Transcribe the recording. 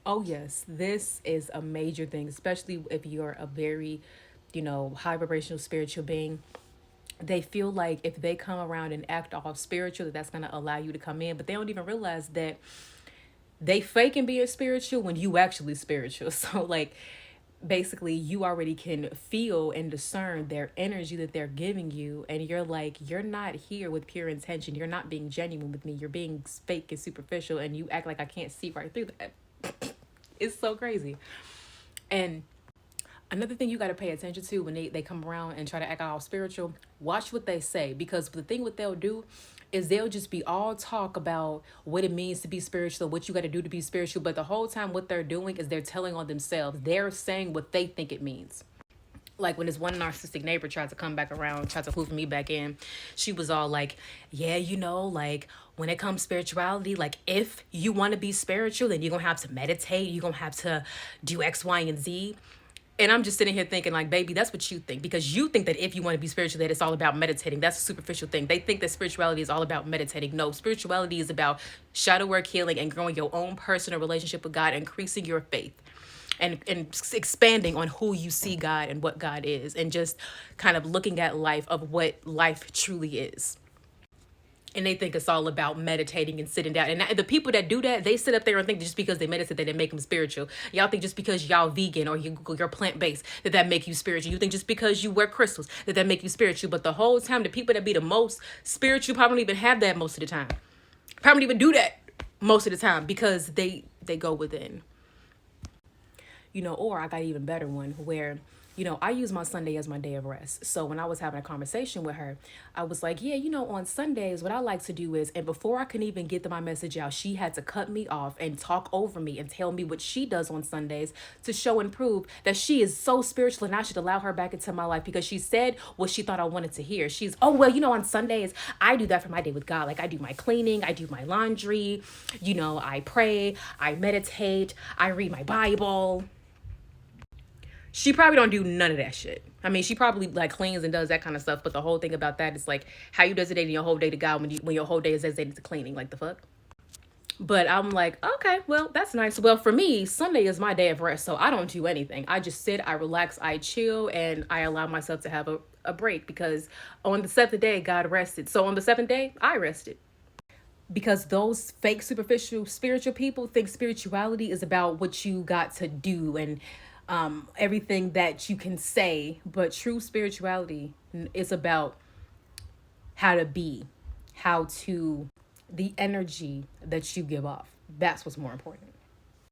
Oh, yes, this is a major thing, especially if you're a very, high vibrational spiritual being. They feel like if they come around and act all spiritual, that's going to allow you to come in, but they don't even realize that they fake and being spiritual when you actually spiritual. So, like, basically you already can feel and discern their energy that they're giving you, and you're like, you're not here with pure intention, you're not being genuine with me, you're being fake and superficial, and you act like I can't see right through that. It's so crazy. And another thing you got to pay attention to when they come around and try to act all spiritual, watch what they say, because the thing what they'll do is they'll just be all talk about what it means to be spiritual, what you got to do to be spiritual, but the whole time what they're doing is they're telling on themselves. They're saying what they think it means. Like when this one narcissistic neighbor tried to come back around, tried to hoof me back in, she was all like, yeah, like when it comes to spirituality, like if you want to be spiritual, then you're gonna have to meditate, you're gonna have to do X, Y, and Z. And I'm just sitting here thinking, like, baby, that's what you think. Because you think that if you want to be spiritual, that it's all about meditating. That's a superficial thing. They think that spirituality is all about meditating. No, spirituality is about shadow work, healing, and growing your own personal relationship with God, increasing your faith, and expanding on who you see God and what God is, and just kind of looking at life of what life truly is. And they think it's all about meditating and sitting down. And the people that do that, they sit up there and think that just because they meditate that they make them spiritual. Y'all think just because y'all vegan or you're plant-based that make you spiritual. You think just because you wear crystals that make you spiritual. But the whole time, the people that be the most spiritual probably don't even have that most of the time. Probably don't even do that most of the time, because they go within. Or I got an even better one where, I use my Sunday as my day of rest. So when I was having a conversation with her, I was like, yeah, on Sundays, what I like to do is, and before I can even get my message out, she had to cut me off and talk over me and tell me what she does on Sundays to show and prove that she is so spiritual and I should allow her back into my life, because she said what she thought I wanted to hear. She's, oh, well, on Sundays, I do that for my day with God. Like I do my cleaning, I do my laundry, I pray, I meditate, I read my Bible. She probably don't do none of that shit. I mean, she probably like cleans and does that kind of stuff, but the whole thing about that is like how you designating your whole day to God when your whole day is designated to cleaning. Like the fuck. But I'm like, okay, well, that's nice. Well, for me, Sunday is my day of rest, so I don't do anything. I just sit, I relax, I chill, and I allow myself to have a break, because on the seventh day, God rested. So on the seventh day, I rested. Because those fake superficial spiritual people think spirituality is about what you got to do and everything that you can say, but true spirituality is about how to be, how to, the energy that you give off. That's what's more important.